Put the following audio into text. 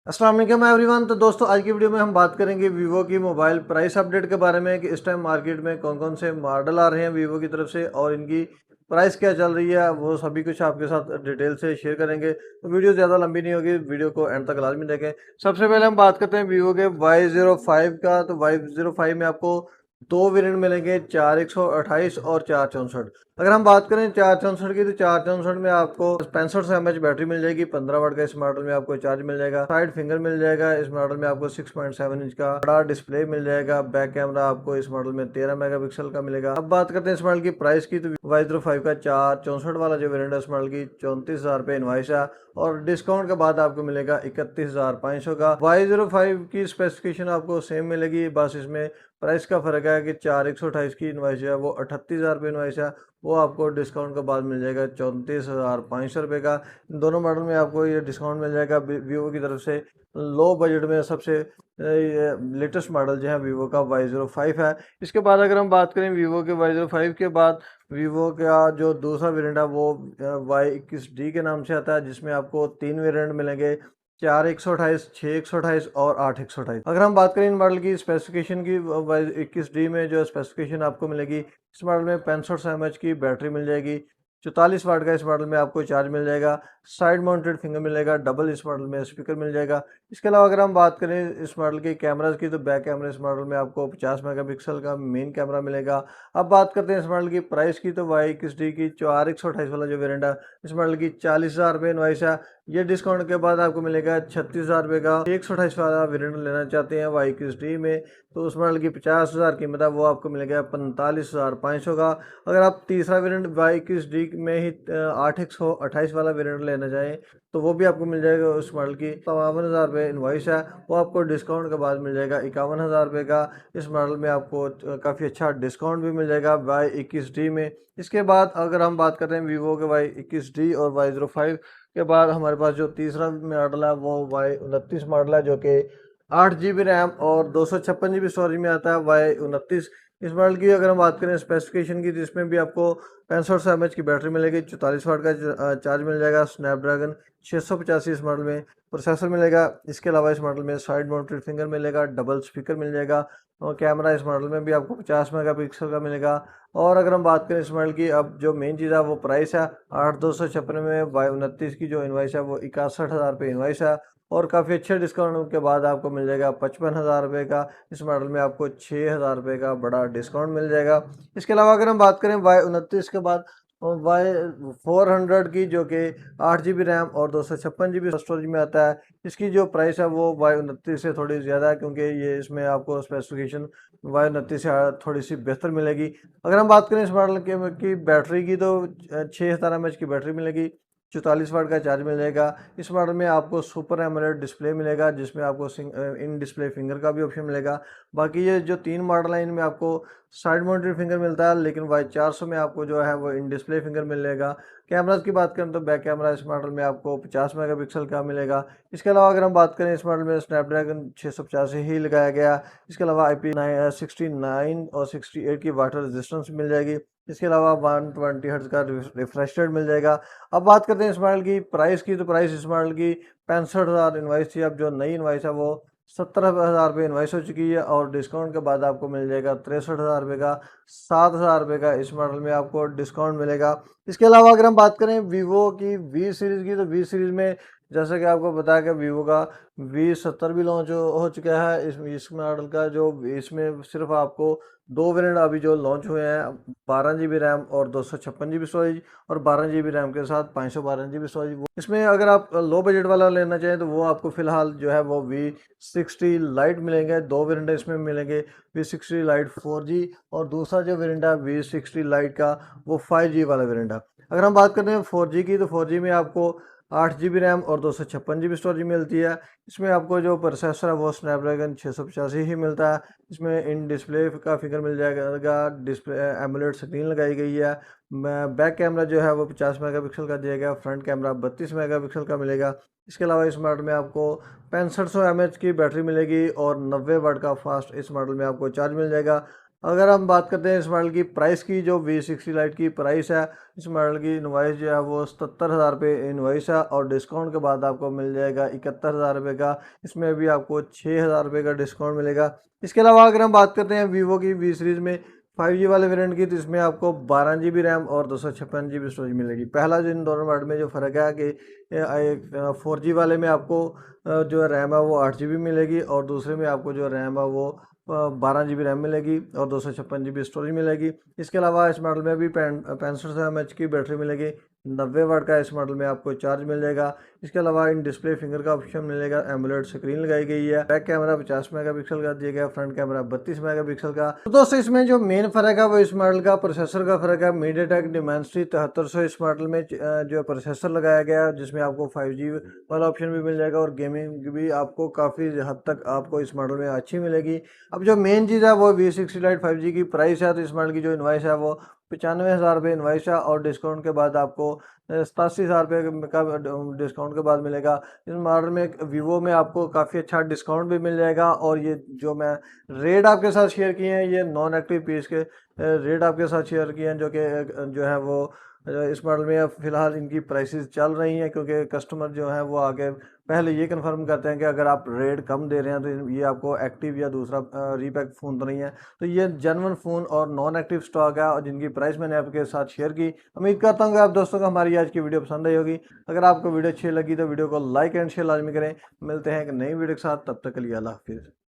अस्सलाम वालेकुम एवरीवन। तो दोस्तों आज की वीडियो में हम बात करेंगे वीवो की मोबाइल प्राइस अपडेट के बारे में कि इस टाइम मार्केट में कौन कौन से मॉडल आ रहे हैं वीवो की तरफ से और इनकी प्राइस क्या चल रही है, वो सभी कुछ आपके साथ डिटेल से शेयर करेंगे। तो वीडियो ज़्यादा लंबी नहीं होगी, वीडियो को एंड तक लाजमी देखें। सबसे पहले हम बात करते हैं वीवो के Y05 का। तो Y05 में आपको दो वेरिएंट मिलेंगे, 4128 और 464। अगर हम बात करें 464 की, तो 464 में आपको 65 mAh बैटरी मिल जाएगी, 15 वाट का इस मॉडल में आपको चार्ज मिल जाएगा, साइड फिंगर मिल जाएगा, इस मॉडल में आपको 6.7 इंच का बड़ा डिस्प्ले मिल जाएगा, बैक कैमरा आपको इस मॉडल में 13 मेगापिक्सल का मिलेगा। अब बात करते हैं इस मॉडल की प्राइस की, तो Y05 का 464 वाला जो वेरिएंट है इस मॉडल की 34,000 रुपये इनवाइस है और डिस्काउंट के बाद आपको मिलेगा 31,500 का। Y05 की स्पेसिफिकेशन आपको सेम मिलेगी, बस इसमें प्राइस का फर्क है कि 4128 की इनवाइस है वो 38,000 रुपये इनवाइस है, वो आपको डिस्काउंट के बाद मिल जाएगा 34,500 रुपये का। इन दोनों मॉडल में आपको ये डिस्काउंट मिल जाएगा वीवो की तरफ से। लो बजट में सबसे लेटेस्ट मॉडल जो है वीवो का Y05 है। इसके बाद अगर हम बात करें वीवो के Y05 के बाद वीवो का जो दूसरा वेरिएंट है वो Y21D के नाम से आता है, जिसमें आपको तीन वेरिएंट मिलेंगे, 4128, 6128 और 8128। अगर हम बात करें इन मॉडल की स्पेसिफिकेशन की, Y21D में जो स्पेसिफिकेशन आपको मिलेगी, इस मॉडल में 65 mAh की बैटरी मिल जाएगी, 44 वाट का इस मॉडल में आपको चार्ज मिल जाएगा, साइड माउंटेड फिंगर मिलेगा, डबल इस मॉडल में स्पीकर मिल जाएगा। इसके अलावा अगर हम बात करें इस मॉडल के कैमराज की, तो बैक कैमरा इस मॉडल में आपको 50 मेगापिक्सल का मेन कैमरा मिलेगा। अब बात करते हैं इस मॉडल की प्राइस की, तो Y21D की 4128 वाला जो वेरिएंट है इस मॉडल की 40,000 रुपये इनवाइस है, ये डिस्काउंट के बाद आपको मिलेगा 36,000 रुपये का। 128 वाला वेरिएंट लेना चाहते हैं Y21D में, तो उस मॉडल की 50,000 कीमत है, वो आपको मिलेगा 45,500 का। अगर आप तीसरा वेरिएंट Y21D में ही 8128 वाला वेरिएंट लेना चाहें तो वो भी आपको मिल जाएगा, उस मॉडल की 52,000 रुपये इनवाइस है, वो आपको डिस्काउंट के बाद मिल जाएगा 51,000 रुपये का। इस मॉडल में आपको काफ़ी अच्छा डिस्काउंट भी मिल जाएगा Y21D में। इसके बाद अगर हम बात करते हैं वीवो के Y21D और Y05 के बाद हमारे पास जो तीसरा मॉडल है वो Y29 मॉडल है, जो कि 8 GB रैम और 256 GB स्टोरेज में आता है। Y29 इस मॉडल की अगर हम बात करें स्पेसिफिकेशन की, तो इसमें भी आपको 65 mAh की बैटरी मिलेगी, 44 वाट का चार्ज मिल जाएगा, स्नैपड्रैगन 685 इस मॉडल में प्रोसेसर मिलेगा। इसके अलावा इस मॉडल में साइड माउंटेड फिंगर मिलेगा, डबल स्पीकर मिल जाएगा और कैमरा इस मॉडल में भी आपको 50 मेगापिक्सल का मिलेगा। और अगर हम बात करें इस मॉडल की, अब जो मेन चीज़ है वो प्राइस है। 8,256 में Y29 की जो इनवाइस है वो 61,000 रुपये इनवाइस है और काफ़ी अच्छे डिस्काउंट के बाद आपको मिल जाएगा 55,000 रुपये का। इस मॉडल में आपको 6,000 रुपये का बड़ा डिस्काउंट मिल जाएगा। इसके अलावा अगर हम बात करें Y29 के बाद Y400 की, जो कि 8 GB रैम और 256 GB स्टोरेज में आता है, इसकी जो प्राइस है वो Y29 से थोड़ी ज़्यादा है, क्योंकि ये इसमें आपको स्पेसिफिकेशन Y29 से थोड़ी सी बेहतर मिलेगी। अगर हम बात करें इस मॉडल की बैटरी की, तो 6,000 mAh की बैटरी मिलेगी, 44 वाट का चार्ज मिल जाएगा। इस मॉडल में आपको सुपर एमोलेड डिस्प्ले मिलेगा, जिसमें आपको इन डिस्प्ले फिंगर का भी ऑप्शन मिलेगा। बाकी ये जो तीन मॉडल हैं इनमें आपको साइड माउंटेड फिंगर मिलता है, लेकिन Y400 में आपको जो है वो इन डिस्प्ले फिंगर मिलेगा। कैमराज की बात करें तो बैक कैमरा इस मॉडल में आपको 50 मेगापिक्सल का मिलेगा। इसके अलावा अगर हम बात करें इस मॉडल में स्नैपड्रैगन 685 ही लगाया गया। इसके अलावा IP69 और 68 की वाटर रेजिस्टेंस मिल जाएगी। इसके अलावा 120 हर्ट्ज का रिफ्रेश रेट मिल जाएगा। अब बात करते हैं इस मॉडल की प्राइस की, तो प्राइस इस मॉडल की 65,000 इनवाइस थी, अब जो नई इनवाइस है वो 70,000 रुपये इनवाइस हो चुकी है और डिस्काउंट के बाद आपको मिल जाएगा 63,000 रुपये का। 7,000 रुपये का इस मॉडल में आपको डिस्काउंट मिलेगा। इसके अलावा अगर हम बात करें वीवो की V सीरीज़ की, तो V सीरीज़ में जैसे कि आपको बताया कि वीवो का V70 भी लॉन्च हो चुका है। इस मॉडल का जो इसमें सिर्फ आपको दो वेरिएंट अभी जो लॉन्च हुए हैं, 12 GB रैम और 256 GB स्टोरेज और 12 GB रैम के साथ 512 GB स्टोरेज। इसमें अगर आप लो बजट वाला लेना चाहें तो वो आपको फ़िलहाल जो है वो V60 लाइट मिलेंगे, दो वेरिएंट इसमें मिलेंगे, V60 लाइट 4G और दूसरा जो वेरिएंट है V60 लाइट का वो 5G वाला वेरिएंट है। अगर हम बात करते हैं 4G की, तो 4G में आपको 8 GB रैम और 256 GB स्टोरेज मिलती है। इसमें आपको जो प्रोसेसर है वो स्नैपड्रैगन 685 ही मिलता है। इसमें इन डिस्प्ले का फिगर मिल जाएगा, डिस्प्ले एमोलेड स्क्रीन लगाई गई है। बैक कैमरा जो है वो 50 मेगापिक्सल का दिया गया, फ्रंट कैमरा 32 मेगापिक्सल का मिलेगा। इसके अलावा इस मॉडल में आपको 6500 mAh की बैटरी मिलेगी और 90 वाट का फास्ट इस मॉडल में आपको चार्ज मिल जाएगा। अगर हम बात करते हैं इस मॉडल की प्राइस की, जो V60 लाइट की प्राइस है, इस मॉडल की इनवाइस जो है वो 77,000 रुपये इनवाइस है और डिस्काउंट के बाद आपको मिल जाएगा 71,000 रुपये का। इसमें भी आपको 6,000 रुपये का डिस्काउंट मिलेगा। इसके अलावा अगर हम बात करते हैं वीवो की V सीरीज़ में 5G वाले वेरिएंट की, तो इसमें आपको 12 GB रैम और 256 GB स्टोरेज मिलेगी। पहला जो इन दोनों मॉडल में जो फ़र्क है कि 4G वाले में आपको जो रैम है वो 8 GB मिलेगी और दूसरे में आपको जो रैम है वो 12 GB रैम मिलेगी और 256 GB स्टोरेज मिलेगी। इसके अलावा इस मॉडल में भी 65 mAh की बैटरी मिलेगी। 90 वाट का इस मॉडल में आपको चार्ज मिल जाएगा। इसके अलावा इन डिस्प्ले फिंगर का ऑप्शन मिलेगा, एमोलेड स्क्रीन लगाई गई है। बैक कैमरा 50 मेगापिक्सल का दिया गया, फ्रंट कैमरा 32 मेगापिक्सल का। तो दोस्तों इसमें जो मेन फ़र्क है वो इस मॉडल का प्रोसेसर का फ़र्क है। मीडियाटेक डिमेंसिटी 7300 इस मॉडल में जो प्रोसेसर लगाया गया है, जिसमें आपको 5G वाला ऑप्शन भी मिल जाएगा और गेमिंग भी आपको काफ़ी हद तक आपको इस मॉडल में अच्छी मिलेगी। अब जो मेन चीज़ है वो V60 लाइट 5G की प्राइस है। तो इस मॉडल की जो इनवाइस है वो 95,000 रुपये इनवाइस है और डिस्काउंट के बाद आपको 87,000 रुपये का डिस्काउंट के बाद मिलेगा। इस मॉडल में वीवो में आपको काफ़ी अच्छा डिस्काउंट भी मिल जाएगा और ये जो मैं रेट आपके साथ शेयर किए हैं, ये नॉन एक्टिव पीस के रेट आपके साथ शेयर किए हैं, जो कि जो है वो इस मॉडल में फ़िलहाल इनकी प्राइसेस चल रही हैं, क्योंकि कस्टमर जो है वो आगे पहले ये कंफर्म करते हैं कि अगर आप रेट कम दे रहे हैं तो ये आपको एक्टिव या दूसरा रीपैक फ़ोन तो नहीं है। तो ये जेन्युइन फ़ोन और नॉन एक्टिव स्टॉक है और जिनकी प्राइस मैंने आपके साथ शेयर की। उम्मीद करता हूँ कि आप दोस्तों को हमारी आज की वीडियो पसंद आई होगी। अगर आपको वीडियो अच्छी लगी तो वीडियो को लाइक एंड शेयर लाजमी करें। मिलते हैं एक नई वीडियो के साथ, तब तक के लिए अल्लाह हाफिज़।